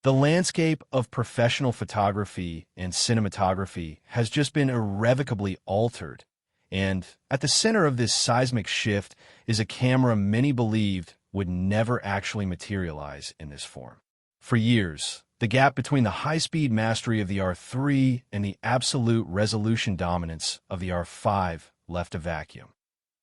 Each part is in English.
The landscape of professional photography and cinematography has just been irrevocably altered, and at the center of this seismic shift is a camera many believed would never actually materialize in this form. For years, the gap between the high-speed mastery of the R3 and the absolute resolution dominance of the R5 left a vacuum.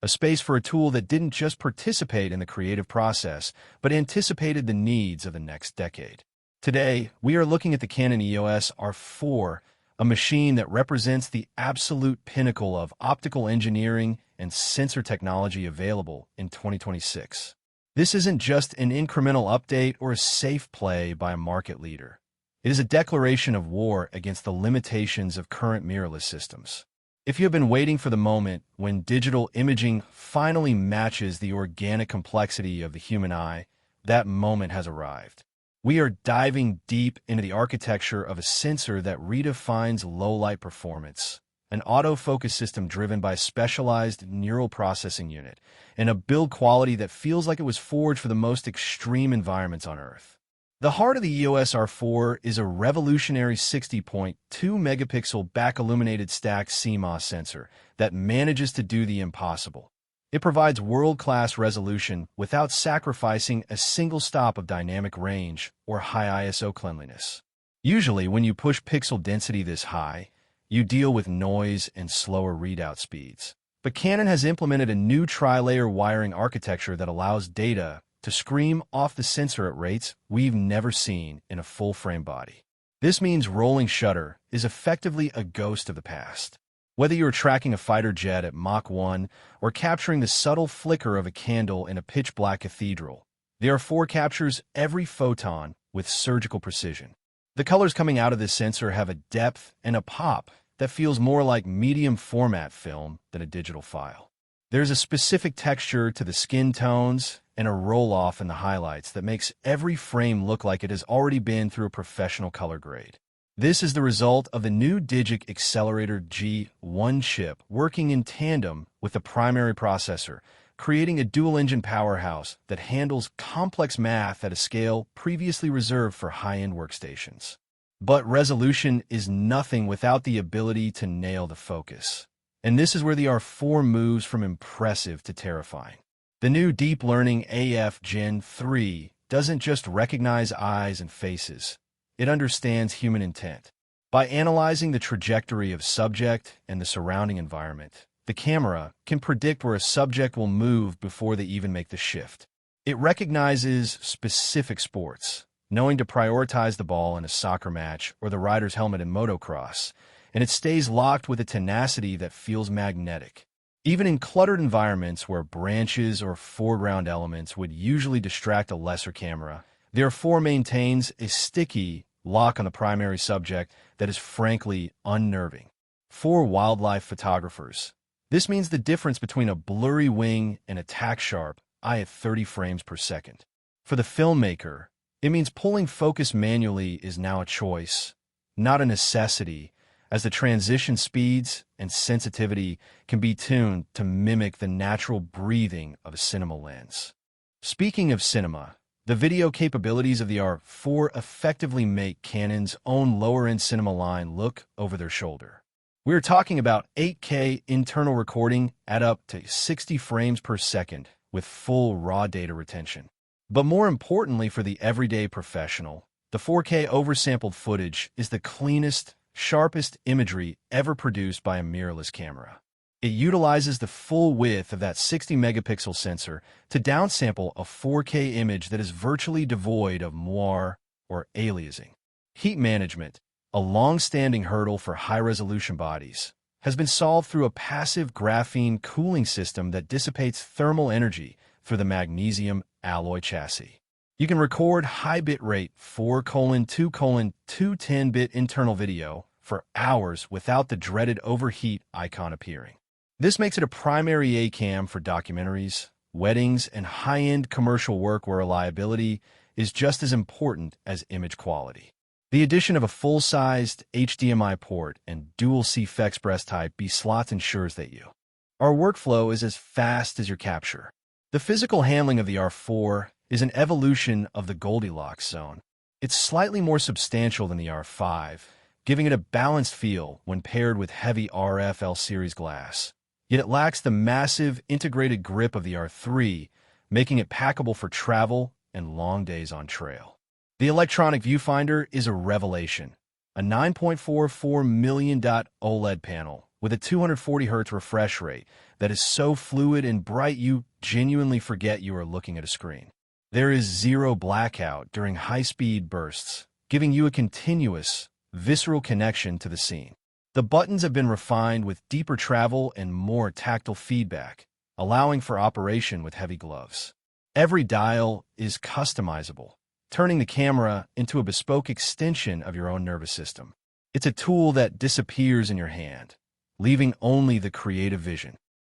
A space for a tool that didn't just participate in the creative process, but anticipated the needs of the next decade. Today, we are looking at the Canon EOS R4, a machine that represents the absolute pinnacle of optical engineering and sensor technology available in 2026. This isn't just an incremental update or a safe play by a market leader. It is a declaration of war against the limitations of current mirrorless systems. If you have been waiting for the moment when digital imaging finally matches the organic complexity of the human eye, that moment has arrived. We are diving deep into the architecture of a sensor that redefines low-light performance, an autofocus system driven by a specialized neural processing unit, and a build quality that feels like it was forged for the most extreme environments on Earth. The heart of the EOS R4 is a revolutionary 60.2 megapixel back-illuminated stacked CMOS sensor that manages to do the impossible. It provides world-class resolution without sacrificing a single stop of dynamic range or high ISO cleanliness. Usually, when you push pixel density this high, you deal with noise and slower readout speeds. But Canon has implemented a new tri-layer wiring architecture that allows data to scream off the sensor at rates we've never seen in a full-frame body. This means rolling shutter is effectively a ghost of the past. Whether you're tracking a fighter jet at Mach 1 or capturing the subtle flicker of a candle in a pitch-black cathedral, the R4 captures every photon with surgical precision. The colors coming out of this sensor have a depth and a pop that feels more like medium-format film than a digital file. There's a specific texture to the skin tones and a roll-off in the highlights that makes every frame look like it has already been through a professional color grade. This is the result of the new Digic Accelerator G1 chip working in tandem with the primary processor, creating a dual-engine powerhouse that handles complex math at a scale previously reserved for high-end workstations. But resolution is nothing without the ability to nail the focus. And this is where the R4 moves from impressive to terrifying. The new Deep Learning AF Gen 3 doesn't just recognize eyes and faces. It understands human intent. By analyzing the trajectory of subject and the surrounding environment, the camera can predict where a subject will move before they even make the shift. It recognizes specific sports, knowing to prioritize the ball in a soccer match or the rider's helmet in motocross, and it stays locked with a tenacity that feels magnetic. Even in cluttered environments where branches or foreground elements would usually distract a lesser camera, the R4 maintains a sticky lock on the primary subject that is frankly unnerving. For wildlife photographers, this means the difference between a blurry wing and a tack-sharp eye at 30 frames per second. For the filmmaker, it means pulling focus manually is now a choice, not a necessity, as the transition speeds and sensitivity can be tuned to mimic the natural breathing of a cinema lens. Speaking of cinema, the video capabilities of the R4 effectively make Canon's own lower-end cinema line look over their shoulder. We're talking about 8K internal recording at up to 60 frames per second with full raw data retention. But more importantly for the everyday professional, the 4K oversampled footage is the cleanest, sharpest imagery ever produced by a mirrorless camera. It utilizes the full width of that 60 megapixel sensor to downsample a 4K image that is virtually devoid of moire or aliasing. Heat management, a long-standing hurdle for high-resolution bodies, has been solved through a passive graphene cooling system that dissipates thermal energy through the magnesium alloy chassis. You can record high bitrate 4:2:210-bit internal video for hours without the dreaded overheat icon appearing. This makes it a primary A-cam for documentaries, weddings, and high-end commercial work where reliability is just as important as image quality. The addition of a full-sized HDMI port and dual CF Express Type B slots ensures that our workflow is as fast as your capture. The physical handling of the R4 is an evolution of the Goldilocks zone. It's slightly more substantial than the R5, giving it a balanced feel when paired with heavy RF L-series glass. Yet it lacks the massive, integrated grip of the R3, making it packable for travel and long days on trail. The electronic viewfinder is a revelation. A 9.44 million dot OLED panel with a 240 Hz refresh rate that is so fluid and bright you genuinely forget you are looking at a screen. There is zero blackout during high-speed bursts, giving you a continuous, visceral connection to the scene. The buttons have been refined with deeper travel and more tactile feedback, allowing for operation with heavy gloves. Every dial is customizable, turning the camera into a bespoke extension of your own nervous system. It's a tool that disappears in your hand, leaving only the creative vision.